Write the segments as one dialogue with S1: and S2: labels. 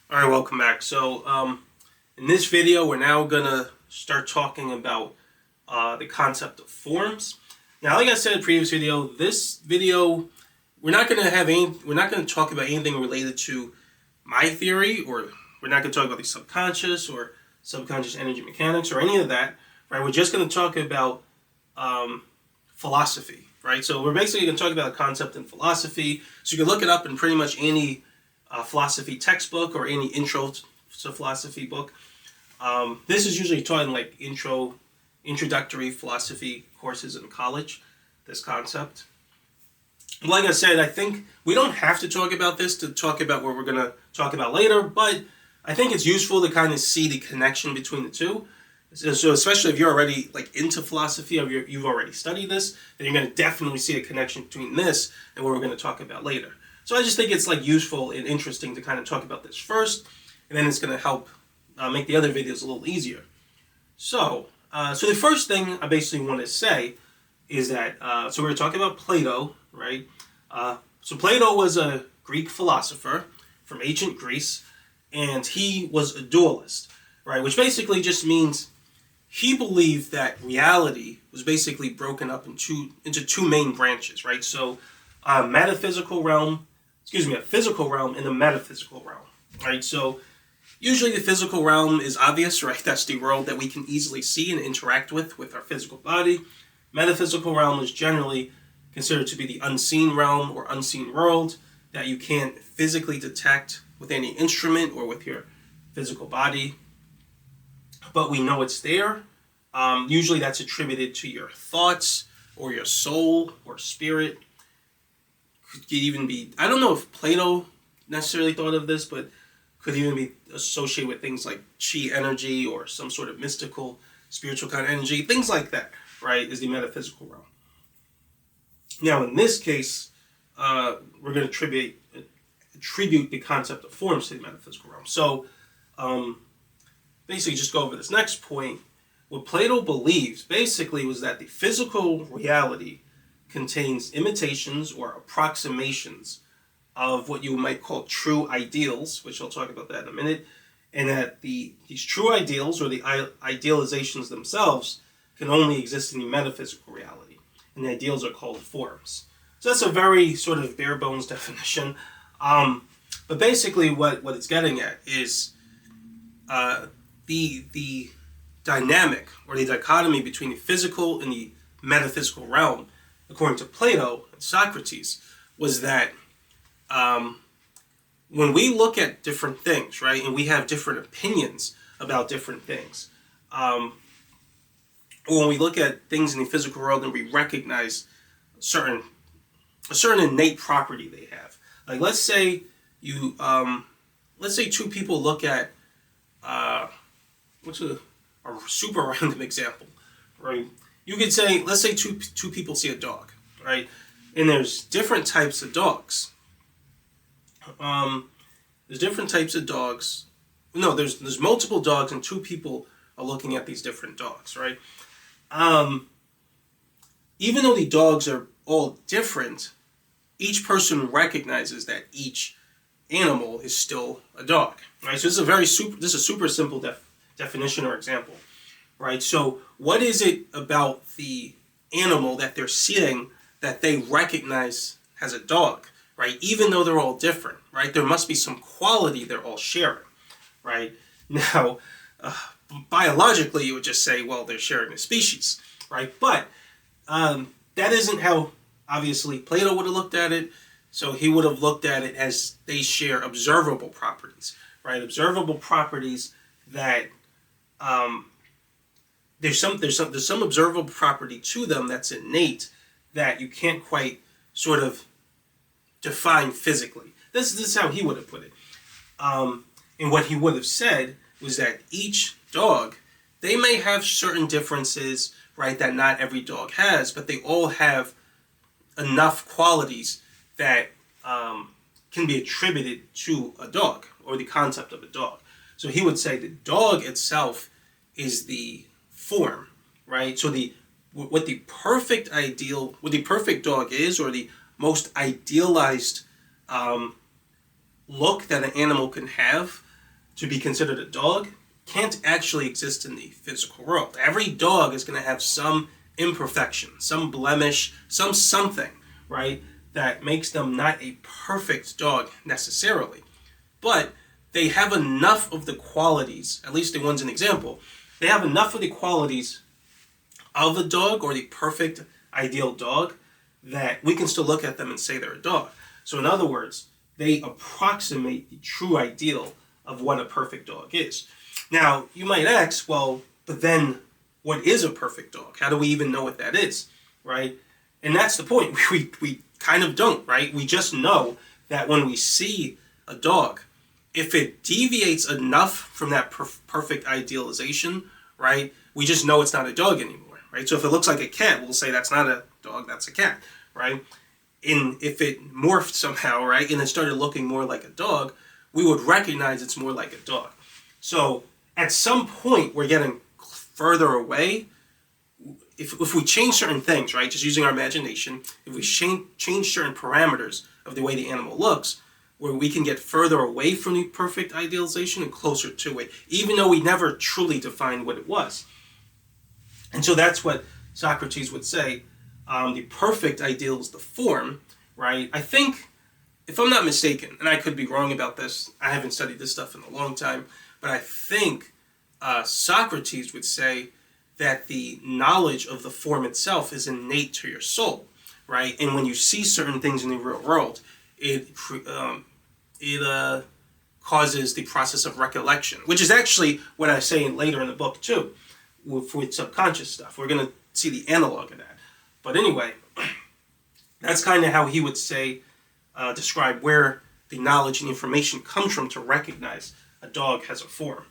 S1: All right, welcome back. In this video, we're now gonna start talking about the concept of forms. Now, like I said in the previous video, this video we're not gonna talk about anything related to my theory, or we're not gonna talk about the subconscious or subconscious energy mechanics or any of that. Right? We're just gonna talk about philosophy. Right? So we're basically gonna talk about a concept in philosophy. So you can look it up in pretty much any philosophy textbook or any intro to philosophy book. This is usually taught in like introductory philosophy courses in college, this concept. Like I said, I think we don't have to talk about this to talk about what we're going to talk about later, but I think it's useful to kind of see the connection between the two. So especially if you're already like into philosophy, or you've already studied this, then you're going to definitely see a connection between this and what we're going to talk about later. So I just think it's like useful and interesting to kind of talk about this first, and then it's going to help make the other videos a little easier. So the first thing I basically want to say is that so we're talking about Plato, right? So Plato was a Greek philosopher from ancient Greece, and he was a dualist, right? Which basically just means he believed that reality was basically broken up into two main branches, right? So a physical realm and a metaphysical realm, right? So usually the physical realm is obvious, right? That's the world that we can easily see and interact with our physical body. Metaphysical realm is generally considered to be the unseen realm or unseen world that you can't physically detect with any instrument or with your physical body, but we know it's there. Usually that's attributed to your thoughts or your soul or spirit. Could even be, I don't know if Plato necessarily thought of this, but could even be associated with things like chi energy or some sort of mystical, spiritual kind of energy, things like that, right, is the metaphysical realm. Now, in this case, we're going to attribute the concept of forms to the metaphysical realm. So, basically, just go over this next point. What Plato believes, basically, was that the physical reality contains imitations or approximations of what you might call true ideals, which I'll talk about that in a minute, and that these true ideals or the idealizations themselves can only exist in the metaphysical reality, and the ideals are called forms. So that's a very sort of bare bones definition, but basically what it's getting at is the dynamic or the dichotomy between the physical and the metaphysical realm, according to Plato and Socrates, was that when we look at different things, right, and we have different opinions about different things, or when we look at things in the physical world and we recognize a certain innate property they have, like let's say two people look at what's a super random example, right? You could say, let's say two people see a dog, right? And there's different types of dogs. There's different types of dogs. No, there's multiple dogs, and two people are looking at these different dogs, right? Even though the dogs are all different, each person recognizes that each animal is still a dog, right? So this is a super simple definition or example, right? So what is it about the animal that they're seeing that they recognize as a dog, right? Even though they're all different, right? There must be some quality they're all sharing, right? Now, biologically, you would just say, well, they're sharing a species, right? But that isn't how, obviously, Plato would have looked at it. So he would have looked at it as they share observable properties, right? Observable properties that there's some observable property to them that's innate that you can't quite sort of define physically. This is how he would have put it. And what he would have said was that each dog, they may have certain differences, right, that not every dog has, but they all have enough qualities that can be attributed to a dog or the concept of a dog. So he would say the dog itself is the form, right? So what the perfect dog is, or the most idealized look that an animal can have, to be considered a dog can't actually exist in the physical world. Every dog is going to have some imperfection, some blemish, some something, right, that makes them not a perfect dog necessarily. But they have enough of the qualities, at least the ones in example, they have enough of the qualities of a dog or the perfect ideal dog that we can still look at them and say they're a dog. So in other words, they approximate the true ideal of what a perfect dog is. Now, you might ask, well, but then what is a perfect dog? How do we even know what that is, right? And that's the point. We kind of don't, right? We just know that when we see a dog, if it deviates enough from that perfect idealization, right, we just know it's not a dog anymore, right? So if it looks like a cat, we'll say that's not a dog, that's a cat, right? And if it morphed somehow, right, and it started looking more like a dog, we would recognize it's more like a dog. So at some point, we're getting further away. If we change certain things, right, just using our imagination, if we change certain parameters of the way the animal looks, where we can get further away from the perfect idealization and closer to it, even though we never truly defined what it was. And so that's what Socrates would say. The perfect ideal is the form, right? I think, if I'm not mistaken, and I could be wrong about this, I haven't studied this stuff in a long time, but I think Socrates would say that the knowledge of the form itself is innate to your soul, right? And when you see certain things in the real world, it causes the process of recollection, which is actually what I say later in the book too, with subconscious stuff. We're going to see the analog of that. But anyway, that's kind of how he would say, describe where the knowledge and information comes from to recognize a dog has a form.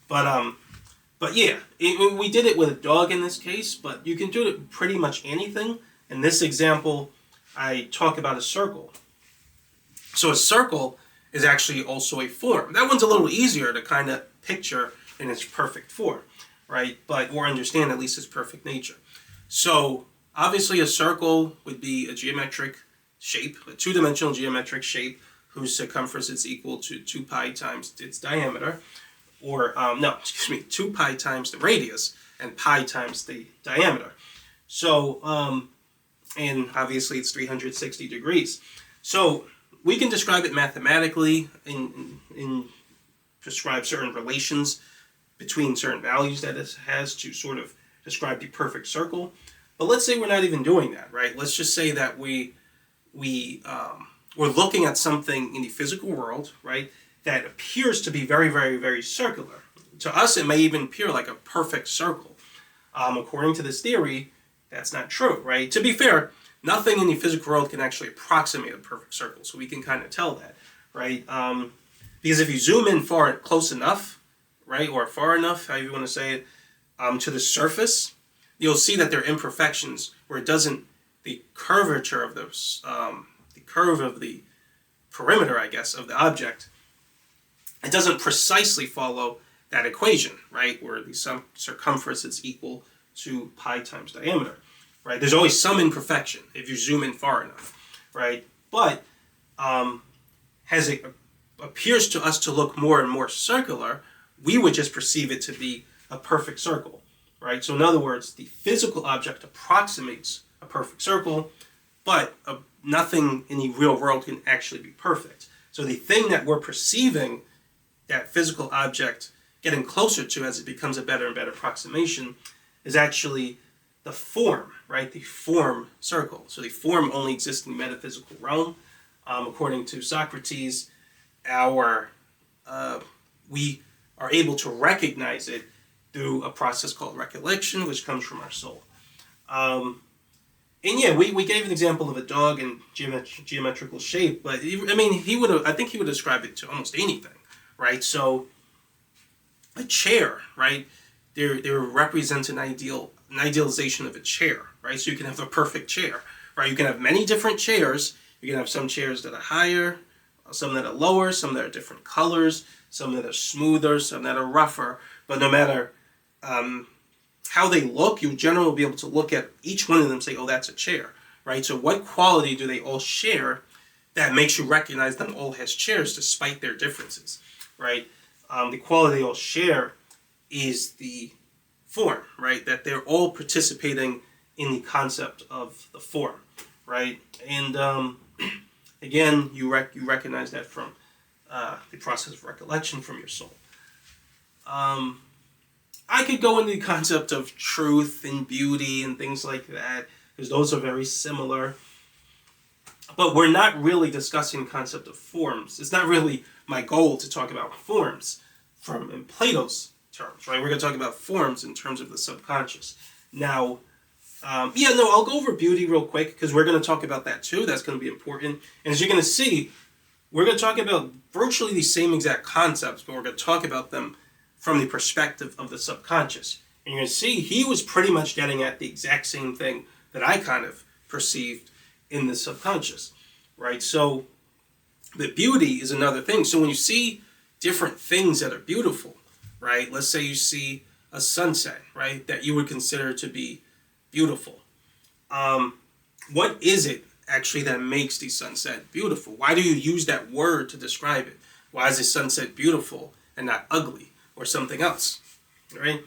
S1: But yeah, we did it with a dog in this case, but you can do it with pretty much anything. In this example, I talk about a circle. So a circle is actually also a form. That one's a little easier to kind of picture in its perfect form, right? Or understand at least its perfect nature. So obviously a circle would be a geometric shape, a two-dimensional geometric shape whose circumference is equal to 2 pi times its diameter, or 2 pi times the radius and pi times the diameter. So, and obviously it's 360 degrees. So we can describe it mathematically and describe certain relations between certain values that it has to sort of describe the perfect circle. But let's say we're not even doing that, right? Let's just say that we're looking at something in the physical world, right, that appears to be very, very, very circular. To us, it may even appear like a perfect circle. According to this theory, that's not true, right? To be fair, nothing in the physical world can actually approximate a perfect circle, so we can kind of tell that, right? Because if you zoom in close enough, right, or far enough, however you want to say it, to the surface, you'll see that there are imperfections where it doesn't, the curvature of the curve of the perimeter, I guess, of the object, it doesn't precisely follow that equation, right, where the circumference is equal to pi times diameter, right? There's always some imperfection if you zoom in far enough, right? But as it appears to us to look more and more circular, we would just perceive it to be a perfect circle, right? So in other words, the physical object approximates a perfect circle, but nothing in the real world can actually be perfect. So the thing that we're perceiving that physical object getting closer to as it becomes a better and better approximation is actually the form, right? The form circle. So the form only exists in the metaphysical realm. According to Socrates, we are able to recognize it through a process called recollection, which comes from our soul. And yeah, we gave an example of a dog in geometrical shape, but I think he would describe it to almost anything, right? So a chair, right? There represents an idealization of a chair, right? So you can have a perfect chair, right? You can have many different chairs. You can have some chairs that are higher, some that are lower, some that are different colors, some that are smoother, some that are rougher. But no matter how they look, you generally will be able to look at each one of them and say, oh, that's a chair, right? So what quality do they all share that makes you recognize them all as chairs despite their differences, right? the quality they all share is the form, right? That they're all participating in the concept of the form, right? And again, you recognize that from the process of recollection from your soul. I could go into the concept of truth and beauty and things like that, because those are very similar. But we're not really discussing the concept of forms. It's not really my goal to talk about forms in Plato's terms, right? We're going to talk about forms in terms of the subconscious. Now, I'll go over beauty real quick, because we're going to talk about that too. That's going to be important. And as you're going to see, we're going to talk about virtually the same exact concepts, but we're going to talk about them from the perspective of the subconscious. And you're going to see he was pretty much getting at the exact same thing that I kind of perceived in the subconscious, right? So the beauty is another thing. So when you see different things that are beautiful, right? Let's say you see a sunset, right? That you would consider to be beautiful. What is it actually that makes the sunset beautiful? Why do you use that word to describe it? Why is the sunset beautiful and not ugly or something else, right?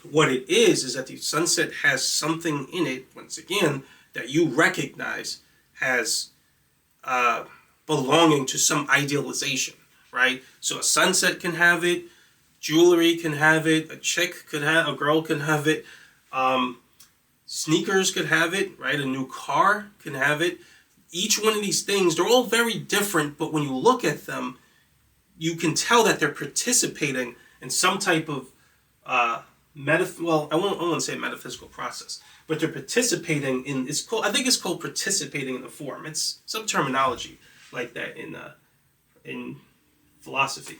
S1: What it is that the sunset has something in it, once again, that you recognize has belonging to some idealization, right? So a sunset can have it, jewelry can have it, a girl can have it, sneakers could have it, right? A new car can have it. Each one of these things, they're all very different, but when you look at them, you can tell that they're participating in some type of I won't say metaphysical process, but they're participating in, I think it's called participating in the form. It's some terminology like that in philosophy.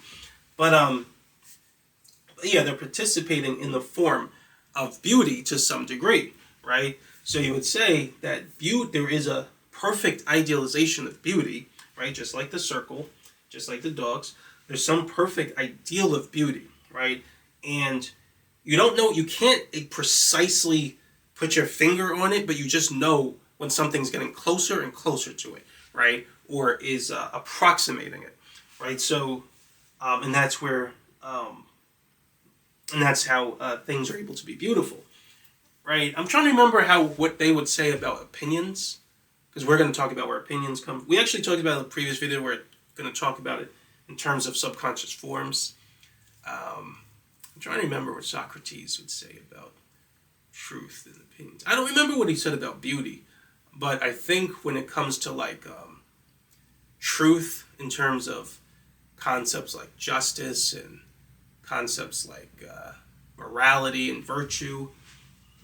S1: But they're participating in the form of beauty to some degree, right? So you would say that there is a perfect idealization of beauty, right? Just like the circle, just like the dogs, there's some perfect ideal of beauty, right? And you can't precisely put your finger on it, but you just know when something's getting closer and closer to it, right? Or is approximating it, right? So, and that's where, and that's how things are able to be beautiful, right? I'm trying to remember what they would say about opinions, because we're going to talk about where opinions come. We actually talked about in the previous video. We're going to talk about it in terms of subconscious forms. I'm trying to remember what Socrates would say about truth and opinions. I don't remember what he said about beauty, but I think when it comes to truth in terms of concepts like justice and concepts like morality and virtue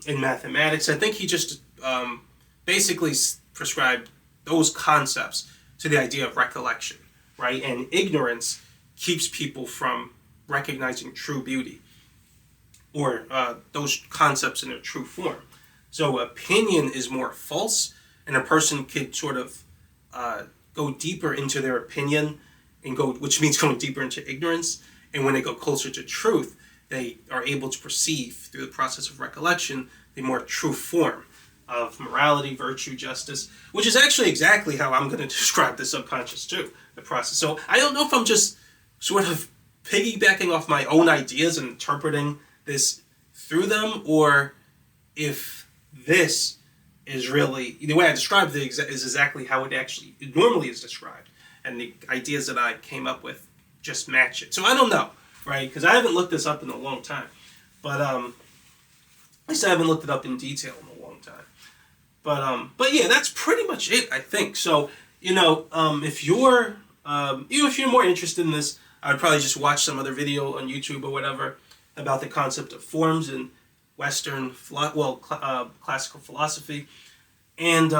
S1: in mathematics, I think he just basically prescribed those concepts to the idea of recollection, right? And ignorance keeps people from recognizing true beauty or those concepts in their true form. So opinion is more false, and a person could sort of go deeper into their opinion which means going deeper into ignorance. And when they go closer to truth, they are able to perceive through the process of recollection the more true form of morality, virtue, justice, which is actually exactly how I'm going to describe the subconscious too, the process. So I don't know if I'm just sort of piggybacking off my own ideas and interpreting this through them, or if this is really, the way I described it is exactly how it normally is described, and the ideas that I came up with just match it. So I don't know, right? Because I haven't looked this up in a long time, but at least I haven't looked it up in detail in a long time. But yeah, that's pretty much it, I think. So if you're more interested in this, I'd probably just watch some other video on YouTube or whatever about the concept of forms in Western, classical philosophy, and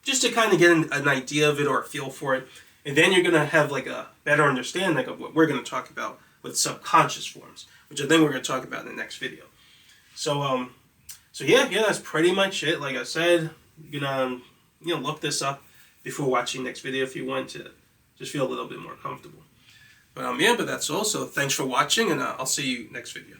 S1: just to kind of get an idea of it or a feel for it. And then you're going to have a better understanding of what we're going to talk about with subconscious forms, which I think we're going to talk about in the next video. So yeah, that's pretty much it. Like I said, you're going to look this up before watching the next video if you want to just feel a little bit more comfortable. But that's all. So thanks for watching, and I'll see you next video.